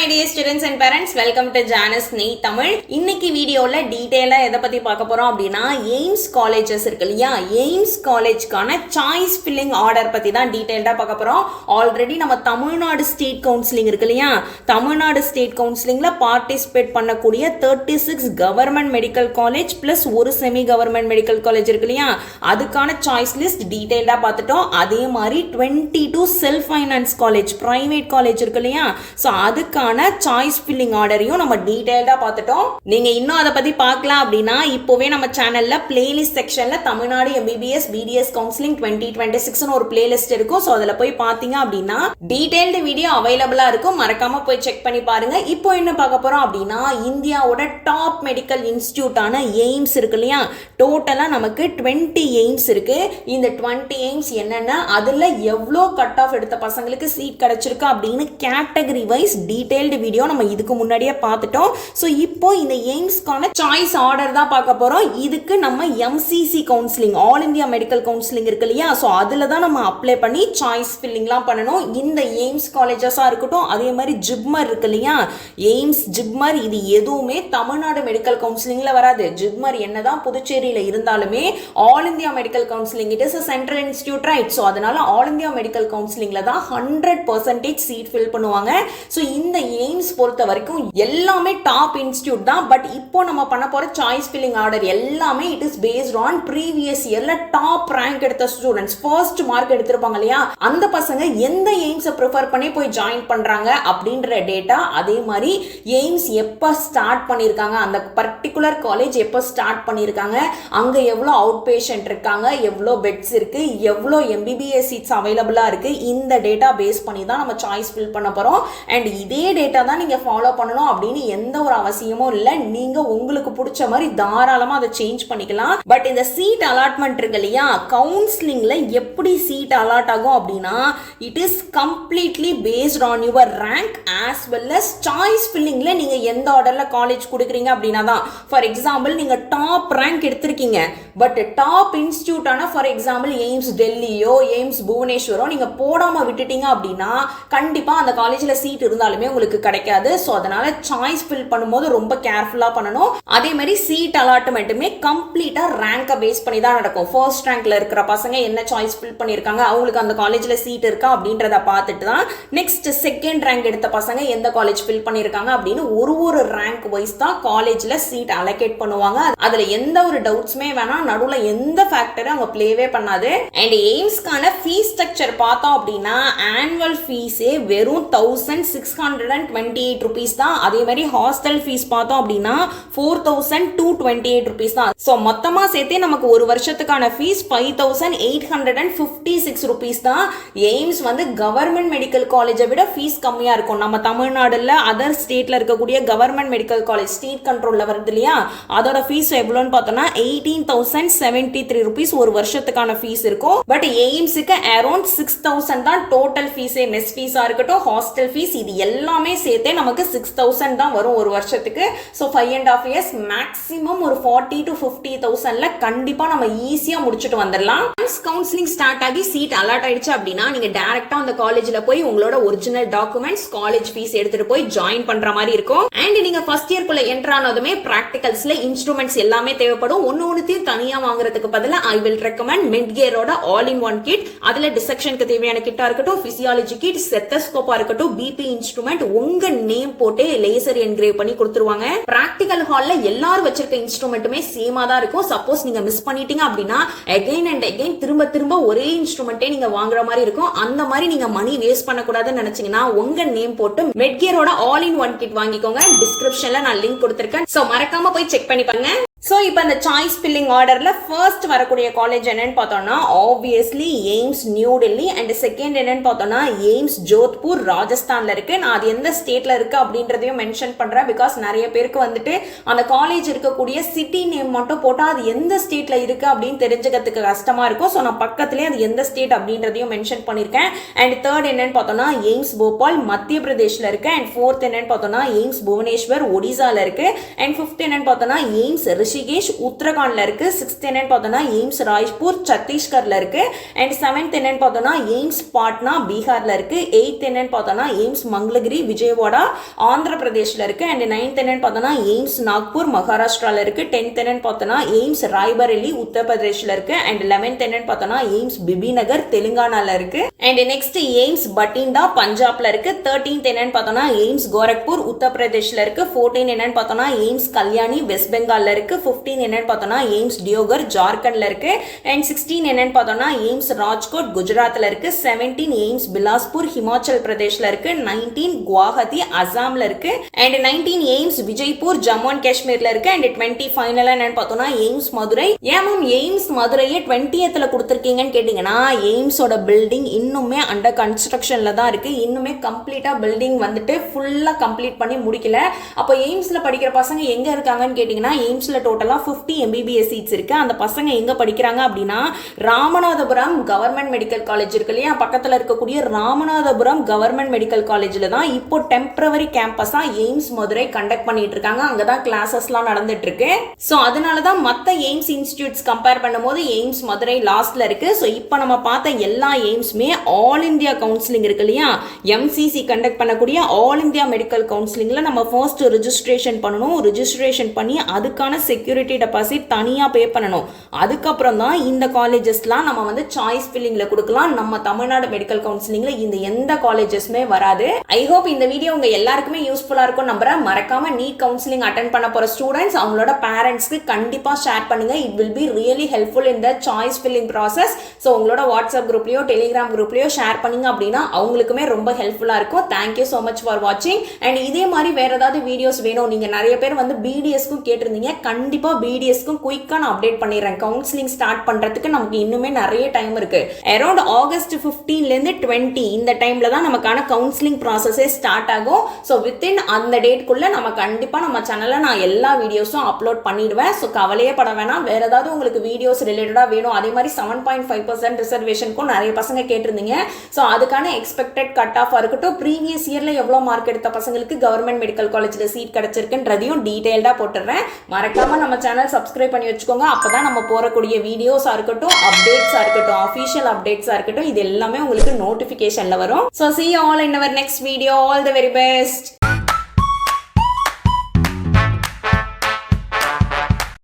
my dear students and parents, welcome to Janice Nei Tamil. இன்னைக்கு வீடியோல டீடைலா எதை பத்தி பார்க்க போறோம் அப்படின்னா எய்ம்ஸ் காலேஜஸ் இருக்கு இல்லையா, எய்ம்ஸ் காலேஜ்க்கான சாய்ஸ் ஃபில்லிங் ஆர்டர் பத்தி தான் டீடைல்டா பார்க்க போறோம். ஆல்ரெடி நம்ம தமிழ்நாடு ஸ்டேட் கவுன்சிலிங் இருக்கு இல்லையா, தமிழ்நாடு ஸ்டேட் கவுன்சிலிங்ல பார்ட்டிசிபேட் பண்ணக்கூடிய 36 கவர்மெண்ட் மெடிக்கல் காலேஜ் பிளஸ் ஒரு செமி கவர்மெண்ட் மெடிக்கல் காலேஜ் இருக்கு இல்லையா, அதுக்கான சாய்ஸ் லிஸ்ட் டீடைல்டா பார்த்துட்டோம். அதே மாதிரி 22 self finance college private college இருக்கு இல்லையா, சோ அதுக்கான சாய்ஸ் ஃபில்லிங் ஆர்டரையும் நம்ம டீடைல்டா பார்த்துட்டோம். நீங்க இன்னும் அதை பத்தி பார்க்கலாம் அப்படின்னா இப்போவே நம்ம சேனல்ல பிளேலிஸ்ட் செக்ஷன்ல தமிழ்நாடு எம்பிபிஎஸ் பிடிஎஸ் கவுன்சிலிங் 2026 ஒரு பிளேலிஸ்ட் இருக்கும். சோ அதுல போய் பாத்தீங்க அப்படின்னா டீடைல்டு வீடியோ அவைலபிளா இருக்கும். மறக்காம போய் செக் பண்ணி பாருங்க. இப்போ என்ன பார்க்க போறோம் அப்படின்னா இந்தியாவோட டாப் மெடிக்கல் இன்ஸ்டிடியூட்டான எய்ம்ஸ் இருக்கு இல்லையா, டோட்டலா நமக்கு 20 எய்ம்ஸ் இருக்கு. இந்த 20 எய்ம்ஸ் என்னன்னா அதுல எவ்வளோ கட் ஆஃப் எடுத்த பசங்களுக்கு சீட் கிடைச்சிருக்கு அப்படின்னு கேட்டகரி வைஸ் டீடைல்டு வீடியோ நம்ம இதுக்கு முன்னாடியே பார்த்துட்டோம். ஸோ இப்போ இந்த எய்ம்ஸ்க்கான சாய்ஸ் ஆர்டர் தான் பார்க்க போறோம். இதுக்கு நம்ம MCC counselling all India medical counselling இருக்கு இல்லையா, ஸோ அதில் தான் நம்ம அப்ளை பண்ணி சாய்ஸ் ஃபில்லிங்லாம் பண்ணணும். இந்த எய்ம்ஸ் காலேஜஸாக இருக்கட்டும், அதே மாதிரி ஜிப்மர் இருக்கு இல்லையா, எய்ம்ஸ் ஜிப்மர் இது எதுவுமே தமிழ்நாடு மெடிக்கல் கவுன்சிலிங்ல வராது. ஜிப்மர் என்னதான் புதுச்சேரியில் இருந்தாலுமே all India medical counselling it is a central institute right. So அதனால ஆல் இந்தியா மெடிக்கல் கவுன்சிலிங்ல தான் 100% சீட் ஃபில் பண்ணுவாங்க. ஸோ இந்த எய்ம்ஸ் பொறுத்த வரைக்கும் எல்லாமே டாப் இன்ஸ்டிடியூட் தான். பட் இப்போ நம்ம பண்ண போற சாய்ஸ் ஃபில்லிங் ஆர்டர் எல்லாமே it is based on previous இயர்ல டாப் ரேங்க் எடுத்த ஸ்டூடெண்ட்ஸ், ஃபர்ஸ்ட் மார்க் எடுத்திருப்பாங்க இல்லையா, அந்த பசங்க எந்த எய்ம்ஸை ப்ரிஃபர் பண்ணி போய் ஜாயின் பண்றாங்க அப்படின்ற டேட்டா, அதே மாதிரி எய்ம்ஸ் எப்போ ஸ்டார்ட் பண்ணியிருக்காங்க, அந்த பர்டிகுலர் காலேஜ் எப்போ ஸ்டார்ட் பண்ணியிருக்காங்க, அங்க எவ்வளோ அவுட் பேஷண்ட் இருக்காங்க, எவ்வளோ பெட்ஸ் இருக்கு, எவ்வளோ எம்பிபிஎஸ் சீட்ஸ் அவைலபிளா இருக்கு, இந்த டேட்டா பேஸ் பண்ணி தான் நம்ம சாய்ஸ் ஃபில் பண்ண போறோம். அண்ட் இதே டேட்டா தான் நீங்க ஃபாலோ பண்ணணும் அப்படின்னு எந்த ஒரு அவசியமும் இல்லை. நீங்க உங்களுக்கு பிடிச்ச மாதிரி தாராளமா அதை சேஞ்ச் பண்ணிக்கலாம். பட் இந்த சீட் அலாட்மெண்ட் இருக்கு இல்லையா, கவுன்சிலிங்ல எப்படி சீட் அலாட் ஆகும் அப்படின்னா it is completely based on your rank as well as choice ஃபில்லிங்ல நீங்க எந்த ஆர்டர்ல காலேஜ் கொடுக்குறீங்க அப்படின்னா தான். ஃபார் எக்ஸாம்பிள் நீங்க டாப் ரேங்க் எடுத்திருக்கீங்க, பட் டாப் இன்ஸ்டிடியூட்டான ஃபார் எக்ஸாம்பிள் எய்ம்ஸ் டெல்லியோ எய்ம்ஸ் புவனேஸ்வரோ நீங்க போடாம விட்டுட்டீங்க அப்படின்னா கண்டிப்பா அந்த காலேஜ்ல சீட் இருந்தாலுமே உங்களுக்கு கிடைக்காது. ஸோ அதனால சாய்ஸ் ஃபில் பண்ணும்போது ரொம்ப கேர்ஃபுல்லா பண்ணணும். அதே மாதிரி சீட் அலாட்மெண்ட்டுமே கம்ப்ளீட்டா ரேங்கை பேஸ் பண்ணி தான் நடக்கும். ஃபர்ஸ்ட் ரேங்க்ல இருக்கிற பசங்க என்ன சாய்ஸ் ஃபில் பண்ணிருக்காங்க, அவங்களுக்கு அந்த காலேஜ்ல சீட் இருக்கா அப்படின்றத பார்த்துட்டு தான் நெக்ஸ்ட் செகண்ட் ரேங்க் எடுத்த பசங்க எந்த காலேஜ் ஃபில் பண்ணிருக்காங்க அப்படின்னு ஒரு ரேங்க் வைஸ் தான் காலேஜ்ல சீட் அலோகேட் பண்ணுவாங்க. அதுல எந்த ஒரு டவுட்ஸ்மே வேணாம், நடுவுல எந்த ஃபேக்டரும் அவங்க பிளேவே பண்ணாது. அண்ட் எய்ம்ஸ்க்கான ஃபீஸ் ஸ்ட்ரக்சர் பார்த்தோம் அப்படின்னா ஆனுவல் ஃபீஸே வெறும் 1628 rupees தான். அதே மாதிரி ஹாஸ்டல் ஃபீஸ் பார்த்தோம் அப்படின்னா 4228 rupees தான். ஸோ மொத்தமா சேர்த்தே நமக்கு ஒரு வருஷத்துக்கான ஃபீஸ் 5856 rupees தான். எய்ம்ஸ் வந்து கவர்மெண்ட் மெடிக்கல் காலேஜை விட ஃபீஸ் கம்மியா இருக்கும். நம்ம தமிழ்நாடுல அதர் ஸ்டேட்ல இருக்கக்கூடிய கவர்மெண்ட் மெடிக்கல் காலேஜ் ஸ்டேட் கண்ட்ரோல்ல வருது இல்லையா, அதோட ஃபீஸ் எவ்வளோன்னு பார்த்தோம்னா 18073 rupees ஒரு வருஷத்துக்கான ஃபீஸ் இருக்கும். பட் எய்ம்ஸுக்கு அரௌண்ட் 6000 தான் டோட்டல் ஃபீஸே. மெஸ் ஃபீஸா இருக்கட்டும், ஹாஸ்டல் ஃபீஸ், இது எல்லாமே சேர்த்தே நமக்கு 6000 தான் வரும் ஒரு வருஷத்துக்கு. ஸோ 5.5 years மேக்ஸிமம் ஒரு 40 to 50,000ல கண்டிப்பா நம்ம ஈஸியா முடிச்சுட்டு வந்துடலாம். கவுன்சிலிங் ஸ்டார்ட் ஆகி சீட் அலாட் ஆயிடுச்சு அப்படின்னா நீங்க டைரக்டா அந்த காலேஜ்ல போய் உங்களோட ஒரிஜினல் டாக்குமெண்ட்ஸ், காலேஜ் ஃபீஸ் எடுத்துட்டு போய் ஜாயின் பண்ற மாதிரி இருக்கும். அண்ட் நீங்க ஃபர்ஸ்ட் இயர்க்குள்ள என்டர் ஆனதுமே பிராக்டிகல்ஸ்ல இன்ஸ்ட்ருமெண்ட்ஸ் எல்லாமே தேவைப்படும். ஒன்னொன்னுத்தையும் தனியா வாங்குறதுக்கு பதிலா ஐ வில் ரெக்கமெண்ட் மெட்கியரோட ஆல் இன் ஒன் கிட். அதுல டிசெக்ஷனுக்கு தேவையான கிட்டா இருக்கட்டும், பிசியாலஜி கிட், ஸ்டெத்தஸ்கோப்பா இருக்கட்டும், பிபி இன்ஸ்ட்ருமெண்ட், உங்க நேம் போட்டு லேசர் என்கிரேவ் பண்ணி கொடுத்துருவாங்க. பிராக்டிகல் ஹால்ல எல்லாரும் வச்சிருக்க இன்ஸ்ட்ருமெண்ட்டுமே சேமா தான் இருக்கும். சப்போஸ் நீங்க மிஸ் பண்ணிட்டீங்க அப்படின்னா அகைன் அண்ட் அகைன் திரும்ப ஒரே இன்ஸ்ட்ருமெண்ட்டே நீங்க வாங்குற மாதிரி இருக்கும். அந்த மாதிரி நீங்க மணி வேஸ்ட் பண்ணக்கூடாதுன்னு நினைச்சீங்கன்னா உங்க நேம் போட்டு மெட்கியரோட ஆல் இன் ஒன் கிட் வாங்கிக்கோங்க. டிஸ்கிரிப்ஷன்ல நான் லிங்க் கொடுத்திருக்கேன். சோ மறக்காம போய் செக் பண்ணி பாருங்க. ஸோ இப்போ இந்த சாய்ஸ் ஃபில்லிங் ஆர்டர்ல ஃபர்ஸ்ட் வரக்கூடிய காலேஜ் என்னன்னு பார்த்தோம்னா obviously AIIMS new Delhi. And second என்னன்னு பார்த்தோம்னா எய்ம்ஸ் ஜோத்பூர் ராஜஸ்தான்ல இருக்கு. நான் அது எந்த ஸ்டேட்ல இருக்கு அப்படின்றதையும் மென்ஷன் பண்றேன். பிகாஸ் நிறைய பேருக்கு வந்துட்டு அந்த காலேஜ் இருக்கக்கூடிய சிட்டி நேம் மட்டும் போட்டா அது எந்த ஸ்டேட்ல இருக்கு அப்படின்னு தெரிஞ்சுக்கிறதுக்கு கஷ்டமா இருக்கும். ஸோ நான் பக்கத்துலேயே அது எந்த ஸ்டேட் அப்படின்றதையும் மென்ஷன் பண்ணியிருக்கேன். அண்ட் தேர்ட் என்னன்னு பார்த்தோம்னா எய்ம்ஸ் போபால் மத்திய பிரதேஷ்ல இருக்கு. அண்ட் ஃபோர்த் என்னன்னு பார்த்தோம்னா எய்ம்ஸ் புவனேஸ்வர் ஒடிசால இருக்கு. அண்ட் ஃபிஃப்த் என்னன்னு பார்த்தோம்னா எய்ம்ஸ் ரிஷிகேஷ் உத்தரகாண்ட்ல இருக்கு. 6th என்னன்னு பார்த்தோம்னா எய்ம்ஸ் ராய்ப்பூர் சத்தீஸ்கர்ல இருக்கு. அண்ட் 7th என்னன்னு பார்த்தோம்னா எய்ம்ஸ் பாட்னா பீகார்ல இருக்கு. 8th என்னன்னு பார்த்தோம்னா எய்ம்ஸ் மங்களகிரி விஜயவாடா ஆந்திர பிரதேஷ்ல இருக்கு. அண்ட் 9th என்னன்னு பார்த்தோம்னா எய்ம்ஸ் நாக்பூர் மகாராஷ்டிரால இருக்கு. 10th என்னன்னு பார்த்தோம்னா எய்ம்ஸ் ராய்பரேலி உத்தரப்பிரதேஷ்ல இருக்கு. அண்ட் 11th என்னன்னு பார்த்தோம்னா எய்ம்ஸ் பிபிநகர் தெலுங்கானால இருக்கு. அண்ட் நெக்ஸ்ட் எய்ம்ஸ் பட்டிண்டா பஞ்சாப்ல இருக்கு. 13th என்னன்னு பார்த்தோம்னா எய்ம்ஸ் கோரக்பூர் உத்தரப்பிரதேஷ்ல இருக்கு. 14 என்னன்னு பார்த்தோம்னா எய்ம்ஸ் கல்யாணி வெஸ்ட் பெங்கால்ல இருக்கு. 15 என்னன்னு பார்த்தோம்னா எய்ம்ஸ் டியோகர் ஜார்க்கண்ட்ல இருக்கு. அண்ட் 16 என்னன்னு பார்த்தோம்னா எய்ம்ஸ் ராஜ்கோட் குஜராத்ல இருக்கு. 17 எய்ம்ஸ் பிலாஸ்பூர் ஹிமாச்சல் பிரதேஷ்ல இருக்கு. 19 குவாஹாத்தி அசாம்ல இருக்கு. And 19 AIIMS Vijaypur Jammu and காஷ்மீர்ல இருக்கு. அண்ட் 20 ஃபைனலா என்னன்னு பார்த்தோம்னா எய்ம்ஸ் மதுரை. ஏன் மேம் எய்ம்ஸ் மதுரையை 20th கொடுத்திருக்கீங்கன்னு கேட்டீங்கன்னா எய்ம்ஸோட பில்டிங் இன்னுமே அண்டர் கன்ஸ்ட்ரக்ஷன்ல தான் இருக்கு. இன்னுமே கம்ப்ளீட்டா பில்டிங் வந்துட்டு ஃபுல்லா கம்ப்ளீட் பண்ணி முடிக்கல. அப்போ எய்ம்ஸ்ல படிக்கிற பசங்க எங்க இருக்காங்கன்னு கேட்டீங்கன்னா எய்ம்ஸ்ல டோட்டலா 50 MBBS சீட்ஸ் இருக்கு. அந்த பசங்க எங்க படிக்கிறாங்க அப்படின்னா ராமநாதபுரம் கவர்மெண்ட் மெடிக்கல் காலேஜ் இருக்கு இல்லையா, பக்கத்துல இருக்கக்கூடிய ராமநாதபுரம் கவர்மெண்ட் மெடிக்கல் காலேஜ்ல தான் இப்போ டெம்பரவரி கேம்பஸா எய்ம்ஸ் மதுரை கண்டக்ட் பண்ணிட்டு இருக்காங்க. அங்கதான் கிளாஸஸ்லாம் நடந்துட்டு இருக்கு. ஸோ அதனாலதான் மற்ற எய்ம்ஸ் இன்ஸ்டிடியூட்ஸ் கம்பேர் பண்ணும்போது எய்ம்ஸ் மதுரை லாஸ்ட்ல இருக்கு. ஸோ இப்போ நம்ம பார்த்த எல்லா எய்ம்ஸ்மே ஆல் இந்தியா கவுன்சிலிங் இருக்கு இல்லையா, MCC கண்டக்ட் பண்ணக்கூடிய ஆல் இந்தியா மெடிக்கல் கவுன்சிலிங்ல நம்ம ஃபர்ஸ்ட் ரெஜிஸ்ட்ரேஷன் பண்ணணும். ரெஜிஸ்ட்ரேஷன் பண்ணி அதுக்கான செக்யூரிட்டி டெபாசிட் தனியா பே பண்ணணும். அதுக்கப்புறம் தான் இந்த காலேஜஸ்லாம் நம்ம வந்து சாய்ஸ் ஃபில்லிங்ல கொடுக்கலாம். நம்ம தமிழ்நாடு மெடிக்கல் கவுன்சிலிங்ல இந்த எந்த காலேஜஸ்மே வராது. ஐ ஹோப் இந்த வீடியோ உங்க எல்லாருக்குமே யூஸ்ஃபுல்லா இருக்கும் நம்புறேன். மறக்காம நீட் கவுன்சிலிங் அட்டென்ட் பண்ண போற ஸ்டூடெண்ட்ஸ் அவங்களோட பேரண்ட்ஸ்க்கு கண்டிப்பா ஷேர் பண்ணுங்க. It will be really helpful in the choice filling process. So உங்களோட வாட்ஸ்அப் குரூப்லயோ டெலிகிராம் குரூப்லயோ ஷேர் பண்ணீங்க அப்படின்னா அவங்களுக்குமே ரொம்ப ஹெல்ப்ஃபுல்லா இருக்கும். தேங்க்யூ ஸோ மச் ஃபார் வாட்சிங். அண்ட் இதே மாதிரி வேற ஏதாவது வீடியோஸ் வேணும், நீங்க நிறைய பேர் வந்து BDSக்கும் கேட்டிருந்தீங்க. கண்டிப்பா BDSக்கும் குயிக்கா நான் அப்டேட் பண்ணிடுறேன். கவுன்சிலிங் ஸ்டார்ட் பண்றதுக்கு நமக்கு இன்னுமே நிறைய டைம் இருக்கு. அரௌண்ட் ஆகஸ்ட் 15ல இருந்து 20 இந்த டைம்ல தான் நமக்கான கவுன்சிலிங் ப்ராசஸே ஸ்டார்ட் ஆகும். ஸோ வித்தின் அந்த டேட்குள்ள நம்ம கண்டிப்பா நம்ம சேனல்ல நான் எல்லா வீடியோஸும் அப்லோட் பண்ணிடுவேன். ஸோ கவலையே பட வேணாம். வேற ஏதாவது உங்களுக்கு வீடியோஸ் ரிலேட்டடா வேணும், அதே மாதிரி 7.5% ரிசர்வேஷனுக்கும் நிறைய பசங்க கேட்டிருந்தீங்க. ஸோ அதுக்கான எக்ஸ்பெக்டட் கட் ஆஃப் இருக்கட்டும், ப்ரீவியஸ் இயர்ல எவ்வளோ மார்க் எடுத்த பசங்களுக்கு கவர்மெண்ட் மெடிக்கல் காலேஜ்ல சீட் கிடைச்சிருக்குன்றதையும் டீடைல்டா போட்டுறேன். மறக்காம நம்ம சேனல் சப்ஸ்கிரைப் பண்ணி வச்சுக்கோங்க. அப்பதான் நம்ம போறக்கூடிய வீடியோஸா இருக்கட்டும், அப்டேட்ஸா இருக்கட்டும், அஃபிஷியல் அப்டேட்ஸா இருக்கட்டும், இது எல்லாமே உங்களுக்கு நோட்டிபிகேஷன்ல வரும். So see you all in our next video. All the very best.